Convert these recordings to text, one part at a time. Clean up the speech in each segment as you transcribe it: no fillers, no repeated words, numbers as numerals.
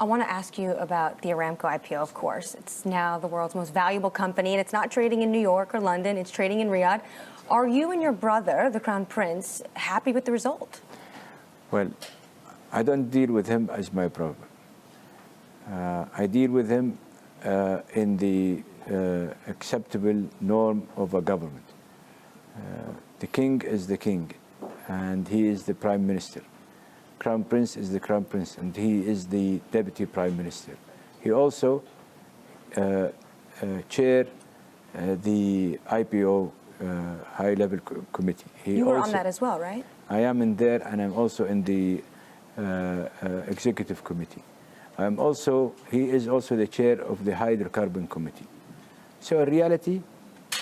I want to ask you about the Aramco IPO, of course. It's now the world's most valuable company, and it's not trading in New York or London, it's trading in Riyadh. Are you and your brother, the Crown Prince, happy with the result? Well, I don't deal with him as my brother. I deal with him in the acceptable norm of a government. The king is the king, and he is the prime minister. Crown Prince is the Crown Prince, and he is the Deputy Prime Minister. He also chair the IPO high-level committee. You were on that as well, right? I am in there, and I'm also in the executive committee. He is also the chair of the hydrocarbon committee. So in reality,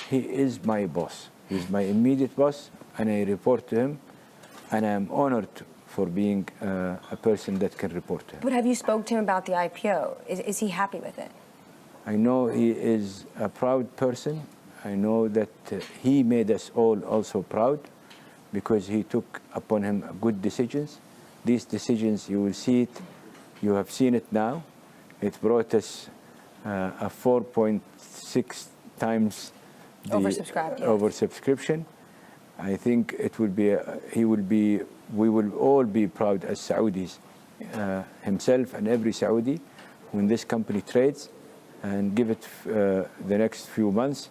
he is my boss. He's my immediate boss, and I report to him, and I'm honored for being a person that can report to him. But have you spoke to him about the IPO? Is he happy with it? I know he is a proud person. I know that he made us all also proud because he took upon him good decisions. These decisions, you will see it, you have seen it now. It brought us a 4.6 times the oversubscription. I think it will be, we will all be proud as Saudis, himself and every Saudi, when this company trades, and give it the next few months,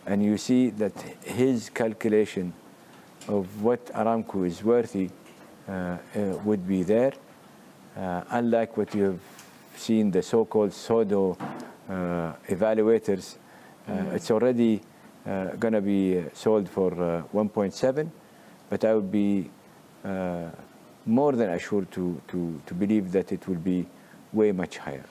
and you see that his calculation of what Aramco is worthy would be there. Unlike what you have seen, the so-called pseudo evaluators, it's already going to be sold for 1.7, but I would be more than assured to believe that it will be way much higher.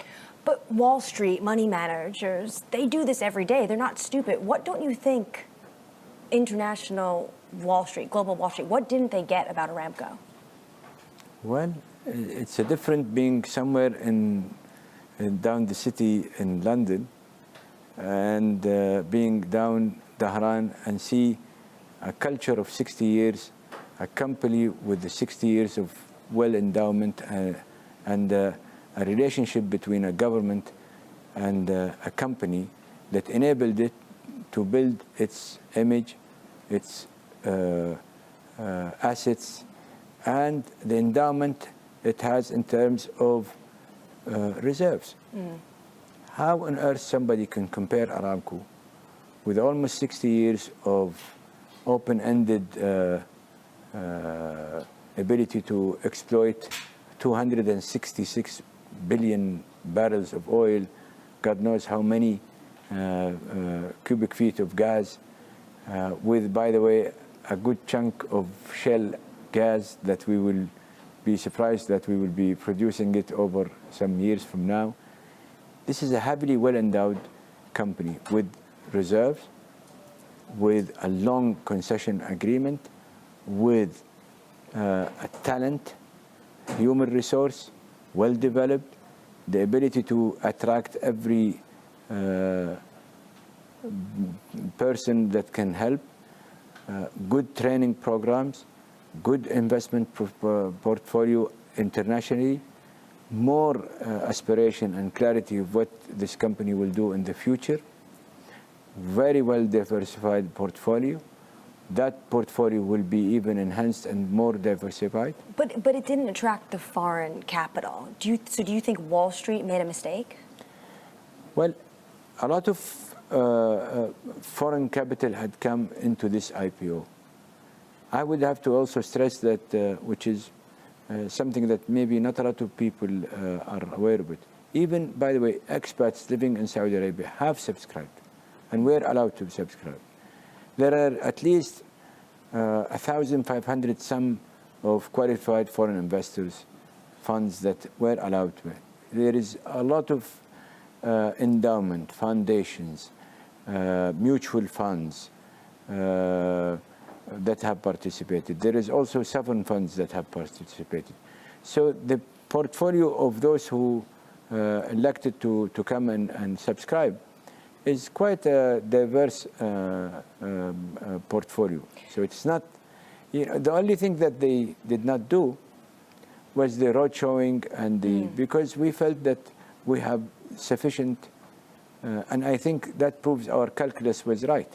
But Wall Street, money managers, they do this every day. They're not stupid. What don't you think international Wall Street, global Wall Street, what didn't they get about Aramco? Well, it's a different being somewhere down the city in London and being down Dhahran and see a culture of 60 years, a company with the 60 years of well endowment and a relationship between a government and a company that enabled it to build its image, its assets, and the endowment it has in terms of reserves. How on earth somebody can compare Aramco with almost 60 years of open-ended ability to exploit 266 billion barrels of oil, God knows how many cubic feet of gas, with, by the way, a good chunk of shale gas that we will be surprised that we will be producing it over some years from now. This is a heavily well-endowed company with reserves, with a long concession agreement, with a talent, human resource, well-developed, the ability to attract every person that can help, good training programs, good investment portfolio internationally, more aspiration and clarity of what this company will do in the future, very well diversified portfolio. That portfolio will be even enhanced and more diversified. But it didn't attract the foreign capital. Do you think Wall Street made a mistake? Well, a lot of foreign capital had come into this IPO. I would have to also stress that, which is something that maybe not a lot of people are aware of it. Even, by the way, expats living in Saudi Arabia have subscribed, and we're allowed to subscribe. There are at least 1,500 some of qualified foreign investors, funds that were allowed to. There is a lot of endowment, foundations, mutual funds that have participated. There is also sovereign funds that have participated. So the portfolio of those who elected to come and subscribe is quite a diverse portfolio. So it's not, the only thing that they did not do was the road showing and the because we felt that we have sufficient, and I think that proves our calculus was right.